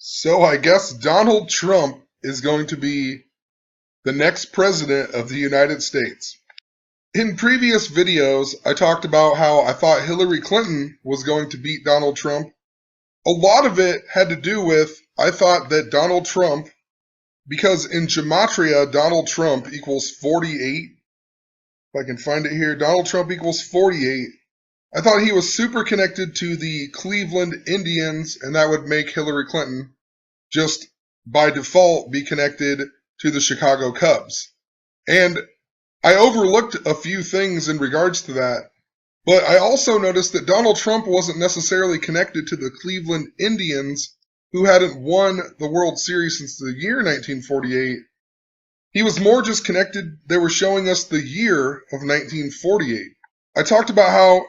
So I guess Donald Trump is going to be the next president of the United States. In previous videos, I talked about how I thought Hillary Clinton was going to beat Donald Trump. A lot of it had to do with I thought that Donald Trump, because in Gematria, Donald Trump equals 48. If I can find it here, Donald Trump equals 48. I thought he was super connected to the Cleveland Indians, and that would make Hillary Clinton just by default be connected to the Chicago Cubs. And I overlooked a few things in regards to that, but I also noticed that Donald Trump wasn't necessarily connected to the Cleveland Indians, who hadn't won the World Series since the year 1948. He was more just connected, they were showing us the year of 1948. I talked about how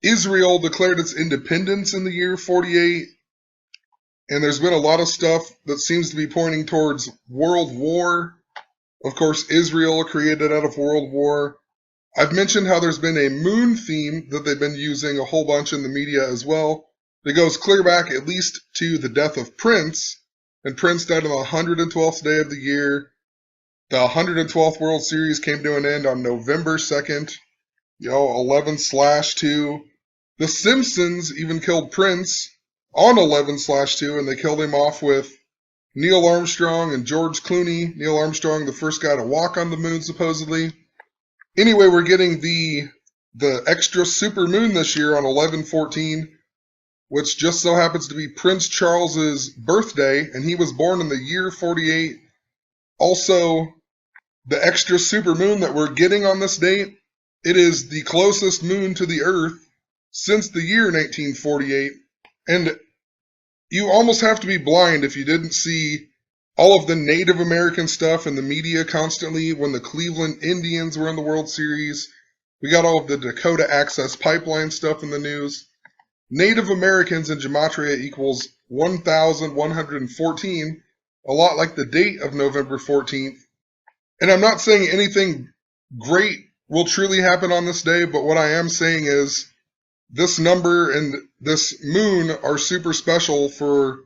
Israel declared its independence in the year 48, and there's been a lot of stuff that seems to be pointing towards World War. Of course, Israel created out of World War. I've mentioned how there's been a moon theme that they've been using a whole bunch in the media as well. That goes clear back at least to the death of Prince, and Prince died on the 112th day of the year. The 112th World Series came to an end on November 2nd, 11/2. The Simpsons even killed Prince on 11/2, and they killed him off with Neil Armstrong and George Clooney. Neil Armstrong, the first guy to walk on the moon, supposedly. Anyway, we're getting the extra super moon this year on 11/14, which just so happens to be Prince Charles's birthday, and he was born in the year 48. Also, the extra super moon that we're getting on this date, it is the closest moon to the Earth since the year 1948, and you almost have to be blind if you didn't see all of the Native American stuff in the media constantly when the Cleveland Indians were in the World Series. We got all of the Dakota Access Pipeline stuff in the news. Native Americans in Gematria equals 1,114, a lot like the date of November 14th. And I'm not saying anything great will truly happen on this day, but what I am saying is this number and this moon are super special for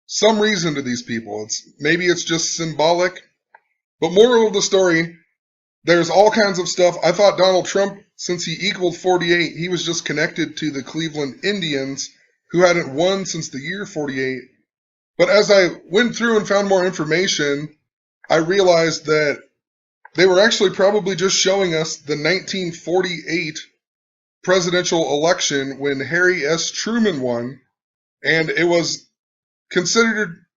some reason to these people. Maybe it's just symbolic. But moral of the story, there's all kinds of stuff. I thought Donald Trump, since he equaled 48, he was just connected to the Cleveland Indians, who hadn't won since the year 48. But as I went through and found more information, I realized that they were actually probably just showing us the 1948 presidential election when Harry S. Truman won, and it was considered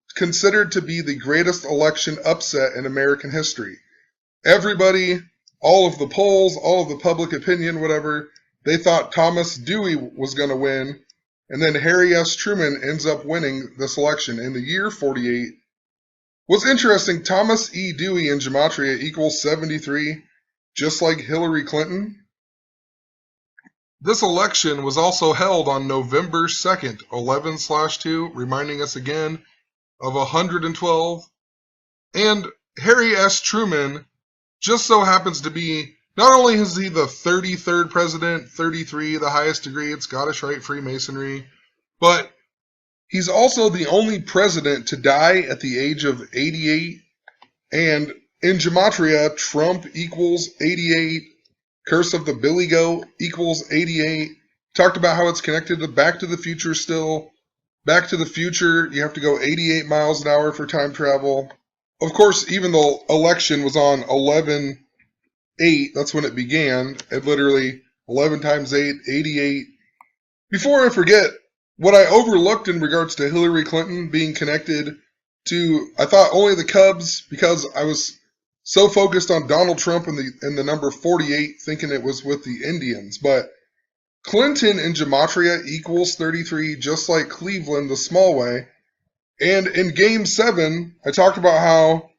to be the greatest election upset in American history. Everybody, all of the polls, all of the public opinion, whatever, they thought Thomas Dewey was going to win, and then Harry S. Truman ends up winning this election in the year 48. What's interesting, Thomas E. Dewey in Gematria equals 73, just like Hillary Clinton. This election was also held on November 2nd, 11/2, reminding us again of 112. And Harry S. Truman just so happens to be, not only is he the 33rd president, 33, the highest degree in Scottish Rite Freemasonry, but he's also the only president to die at the age of 88. And in Gematria, Trump equals 88. Curse of the Billy Goat equals 88. Talked about how it's connected to Back to the Future still. Back to the Future, you have to go 88 miles an hour for time travel. Of course, even the election was on 11/8, that's when it began, and literally 11 times 8, 88. Before I forget, what I overlooked in regards to Hillary Clinton being connected to, I thought only the Cubs, because I was so focused on Donald Trump and the number 48, thinking it was with the Indians. But Clinton in Gematria equals 33, just like Cleveland the small way. And in Game 7, I talked about how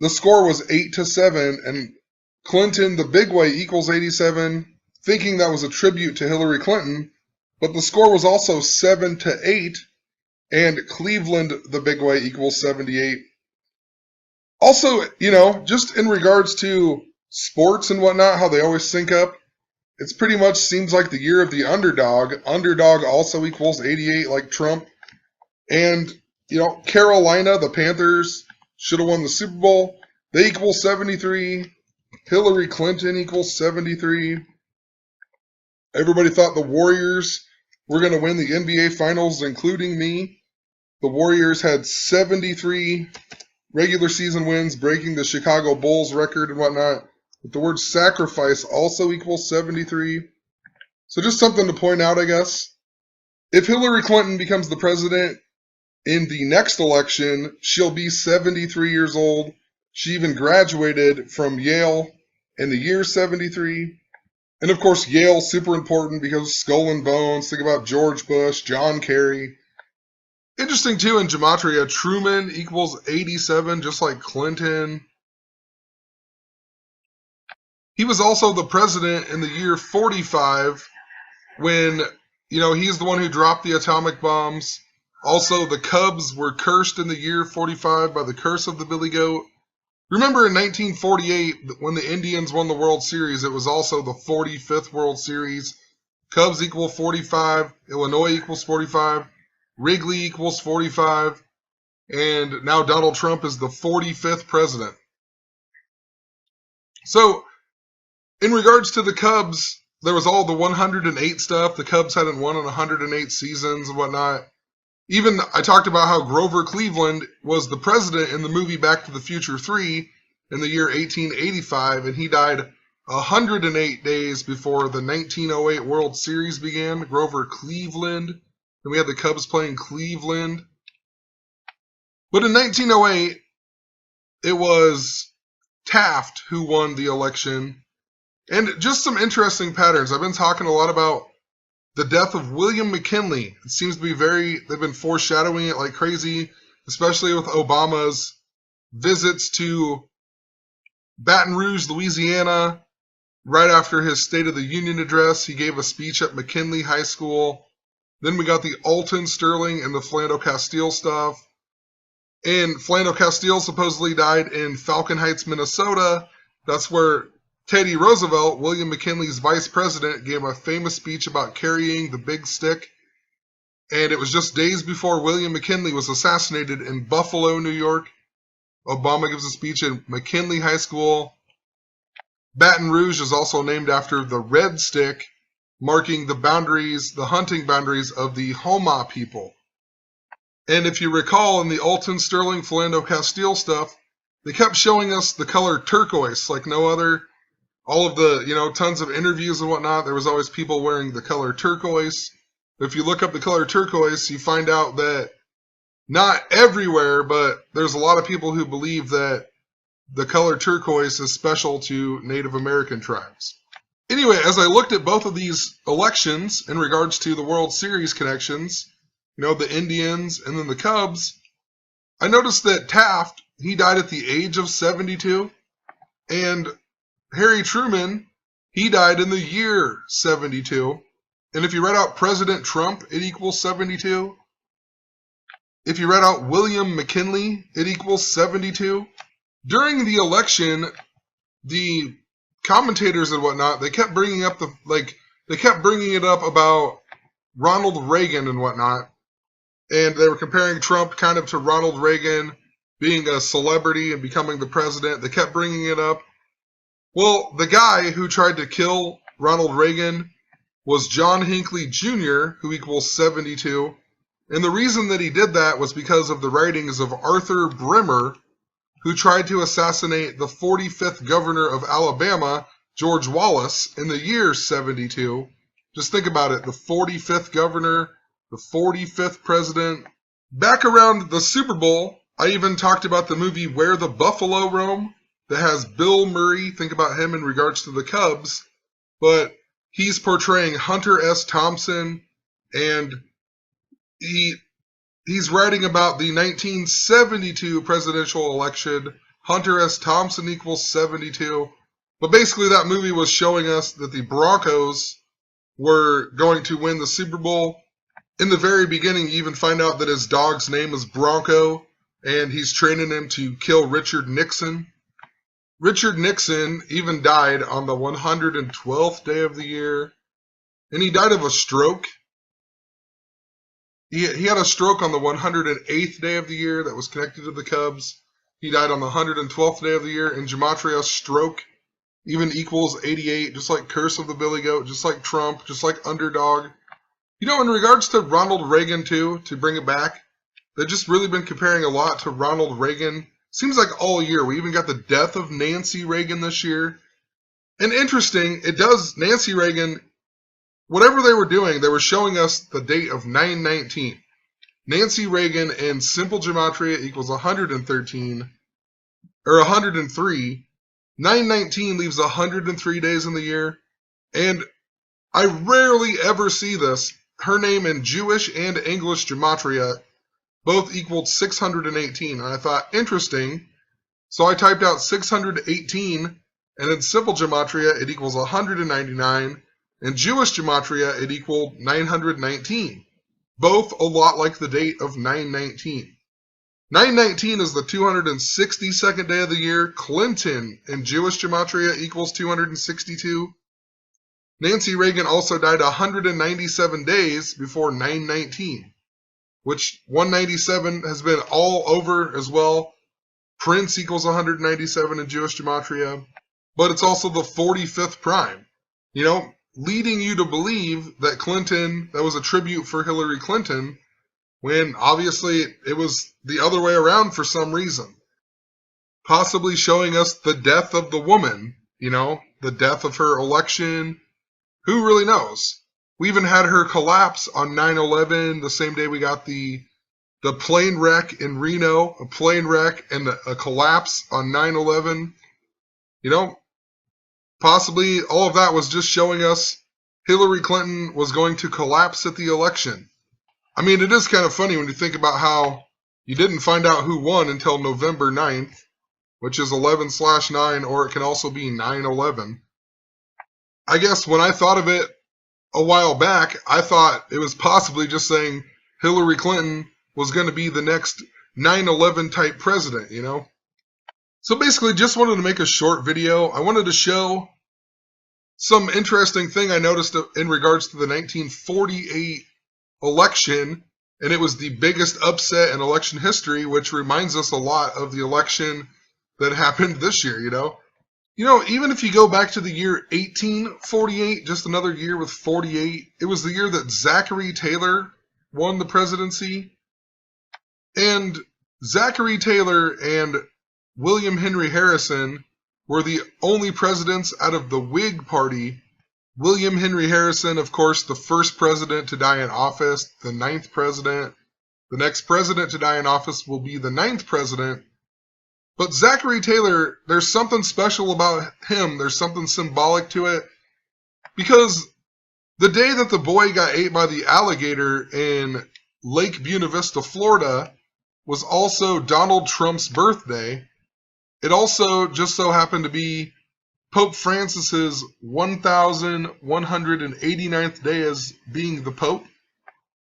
the score was 8-7, and Clinton the big way equals 87, thinking that was a tribute to Hillary Clinton. But the score was also 7-8, and Cleveland the big way equals 78. Also, just in regards to sports and whatnot, how they always sync up, it's pretty much seems like the year of the underdog. Underdog also equals 88 like Trump. And, Carolina, the Panthers, should have won the Super Bowl. They equal 73. Hillary Clinton equals 73. Everybody thought the Warriors were going to win the NBA Finals, including me. The Warriors had 73 regular season wins, breaking the Chicago Bulls record and whatnot. But the word sacrifice also equals 73. So just something to point out, I guess. If Hillary Clinton becomes the president in the next election, she'll be 73 years old. She even graduated from Yale in the year 73. And of course, Yale, super important because Skull and Bones. Think about George Bush, John Kerry. Interesting, too, in gematria, Truman equals 87, just like Clinton. He was also the president in the year 45 when, he's the one who dropped the atomic bombs. Also, the Cubs were cursed in the year 45 by the curse of the Billy Goat. Remember in 1948, when the Indians won the World Series, it was also the 45th World Series. Cubs equal 45, Illinois equals 45, Wrigley equals 45, and now Donald Trump is the 45th president. So, in regards to the Cubs, there was all the 108 stuff. The Cubs hadn't won in 108 seasons and whatnot. Even I talked about how Grover Cleveland was the president in the movie Back to the Future 3 in the year 1885, and he died 108 days before the 1908 World Series began. Grover Cleveland. And we had the Cubs playing Cleveland. But in 1908, it was Taft who won the election. And just some interesting patterns. I've been talking a lot about the death of William McKinley. It seems to be they've been foreshadowing it like crazy, especially with Obama's visits to Baton Rouge, Louisiana. Right after his State of the Union address, he gave a speech at McKinley High School. Then we got the Alton Sterling and the Philando Castile stuff. And Philando Castile supposedly died in Falcon Heights, Minnesota. That's where Teddy Roosevelt, William McKinley's vice president, gave a famous speech about carrying the big stick. And it was just days before William McKinley was assassinated in Buffalo, New York. Obama gives a speech in McKinley High School. Baton Rouge is also named after the red stick, marking the hunting boundaries of the Homa people. And if you recall, in the Alton Sterling Philando Castile stuff, they kept showing us the color turquoise like no other. All of the, tons of interviews and whatnot, there was always people wearing the color turquoise. If you look up the color turquoise, you find out that not everywhere, but there's a lot of people who believe that the color turquoise is special to Native American tribes. Anyway, as I looked at both of these elections in regards to the World Series connections, the Indians and then the Cubs, I noticed that Taft, he died at the age of 72, and Harry Truman, he died in the year 72. And if you read out President Trump, it equals 72. If you read out William McKinley, it equals 72. During the election, the commentators and whatnot, they kept bringing up about Ronald Reagan and whatnot. And they were comparing Trump kind of to Ronald Reagan being a celebrity and becoming the president. They kept bringing it up. Well, the guy who tried to kill Ronald Reagan was John Hinckley Jr., who equals 72. And the reason that he did that was because of the writings of Arthur Bremer, who tried to assassinate the 45th governor of Alabama, George Wallace, in the year 72. Just think about it, the 45th governor, the 45th president. Back around the Super Bowl, I even talked about the movie Where the Buffalo Roam that has Bill Murray. Think about him in regards to the Cubs. But he's portraying Hunter S. Thompson, and he's writing about the 1972 presidential election. Hunter S. Thompson equals 72. But basically that movie was showing us that the Broncos were going to win the Super Bowl. In the very beginning, you even find out that his dog's name is Bronco, and he's training him to kill Richard Nixon. Richard Nixon even died on the 112th day of the year, and he died of a stroke. He had a stroke on the 108th day of the year that was connected to the Cubs. He died on the 112th day of the year. In Gematria, stroke even equals 88, just like Curse of the Billy Goat, just like Trump, just like Underdog. You know, in regards to Ronald Reagan, too, to bring it back, they've just really been comparing a lot to Ronald Reagan. Seems like all year. We even got the death of Nancy Reagan this year. And interesting, Nancy Reagan, whatever they were doing, they were showing us the date of 9/19. Nancy Reagan in simple gematria equals 113, or 103. 9/19 leaves 103 days in the year. And I rarely ever see this. Her name in Jewish and English gematria both equaled 618. And I thought, interesting. So I typed out 618, and in simple gematria, it equals 199. In Jewish gematria, it equaled 919. Both a lot like the date of 9/19. 9/19 is the 262nd day of the year. Clinton in Jewish gematria equals 262. Nancy Reagan also died 197 days before 9/19, which 197 has been all over as well. Prince equals 197 in Jewish gematria, but it's also the 45th prime. You know, leading you to believe that Clinton, that was a tribute for Hillary Clinton, when obviously it was the other way around for some reason. Possibly showing us the death of the woman, you know, the death of her election. Who really knows? We even had her collapse on 9/11, the same day we got the plane wreck in Reno, a plane wreck and a collapse on 9/11. You know, possibly all of that was just showing us Hillary Clinton was going to collapse at the election. I mean, it is kind of funny when you think about how you didn't find out who won until November 9th, which is 11/9, or it can also be 9/11. I guess when I thought of it a while back, I thought it was possibly just saying Hillary Clinton was going to be the next 9/11 type president, you know? So basically, just wanted to make a short video. I wanted to show some interesting thing I noticed in regards to the 1948 election, and it was the biggest upset in election history, which reminds us a lot of the election that happened this year, you know? You know, even if you go back to the year 1848, just another year with 48, it was the year that Zachary Taylor won the presidency. And Zachary Taylor and William Henry Harrison were the only presidents out of the Whig Party. William Henry Harrison, of course, the first president to die in office, the 9th president. The next president to die in office will be the 9th president. But Zachary Taylor, there's something special about him. There's something symbolic to it. Because the day that the boy got ate by the alligator in Lake Buena Vista, Florida, was also Donald Trump's birthday. It also just so happened to be Pope Francis's 1,189th day as being the Pope.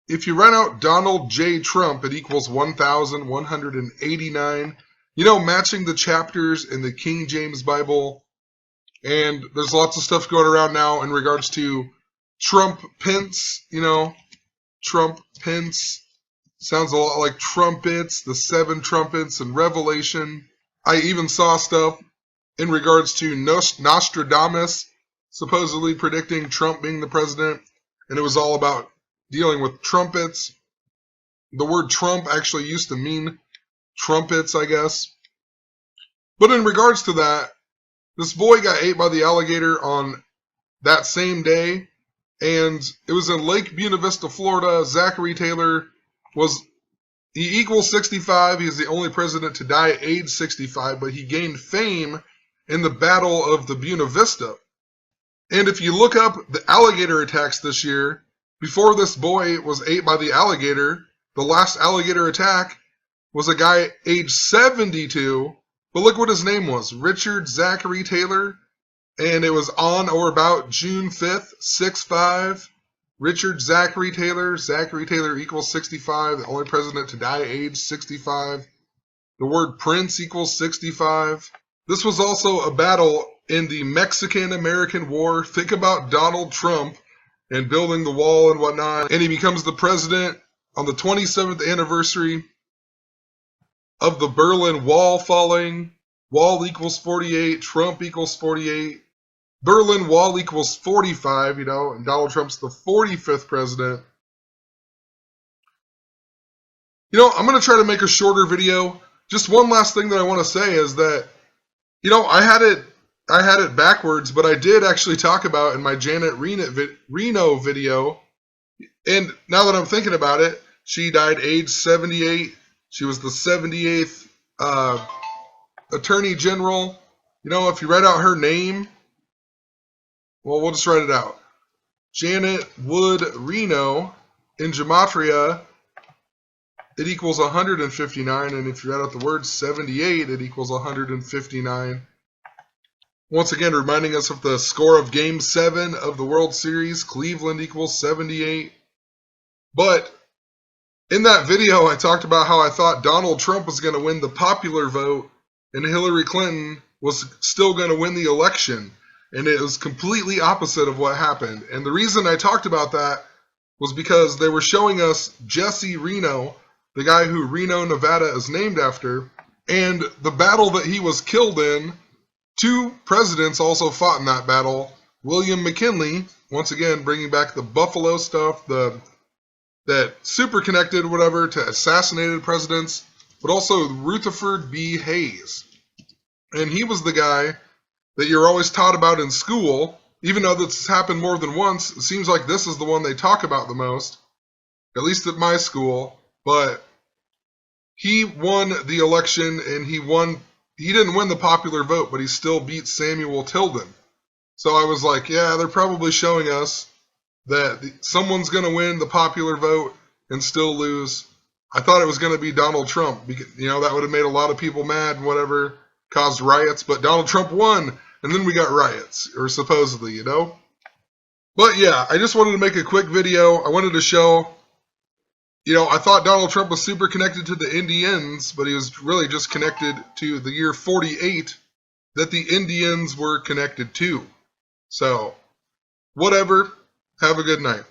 If you write out Donald J. Trump, it equals 1,189. You know, matching the chapters in the King James Bible. And there's lots of stuff going around now in regards to Trump Pence, you know. Trump Pence sounds a lot like trumpets, the 7 trumpets in Revelation. I even saw stuff in regards to Nostradamus supposedly predicting Trump being the president. And it was all about dealing with trumpets. The word Trump actually used to mean trumpets, I guess. But in regards to that, this boy got ate by the alligator on that same day, and it was in Lake Buena Vista, Florida. Zachary Taylor he equals 65. He's the only president to die at age 65, but he gained fame in the Battle of the Buena Vista. And if you look up the alligator attacks this year, before this boy was ate by the alligator, the last alligator attack was a guy age 72, but look what his name was, Richard Zachary Taylor, and it was on or about June 5th, 6'5", Richard Zachary Taylor equals 65, the only president to die at age 65, the word Prince equals 65. This was also a battle in the Mexican-American War. Think about Donald Trump and building the wall and whatnot, and he becomes the president on the 27th anniversary of the Berlin Wall falling. Wall equals 48, Trump equals 48. Berlin Wall equals 45, and Donald Trump's the 45th president. I'm going to try to make a shorter video. Just one last thing that I want to say is that, I had it backwards, but I did actually talk about in my Janet Reno video. And now that I'm thinking about it, she died age 78. She was the 78th Attorney General. If you write out her name, well, we'll just write it out. Janet Wood Reno in gematria, it equals 159. And if you write out the word 78, it equals 159. Once again, reminding us of the score of Game 7 of the World Series. Cleveland equals 78. But in that video, I talked about how I thought Donald Trump was going to win the popular vote and Hillary Clinton was still going to win the election. And it was completely opposite of what happened. And the reason I talked about that was because they were showing us Jesse Reno, the guy who Reno, Nevada is named after, and the battle that he was killed in. 2 presidents also fought in that battle. William McKinley, once again bringing back the Buffalo stuff, that super connected whatever to assassinated presidents, but also Rutherford B. Hayes. And he was the guy that you're always taught about in school. Even though this happened more than once, it seems like this is the one they talk about the most, at least at my school. But he won the election, and he didn't win the popular vote, but he still beat Samuel Tilden. So I was like, yeah, they're probably showing us that someone's going to win the popular vote and still lose. I thought it was going to be Donald Trump. Because, that would have made a lot of people mad and whatever, caused riots. But Donald Trump won, and then we got riots, or supposedly, But yeah, I just wanted to make a quick video. I wanted to show, I thought Donald Trump was super connected to the Indians, but he was really just connected to the year 48 that the Indians were connected to. So, whatever. Have a good night.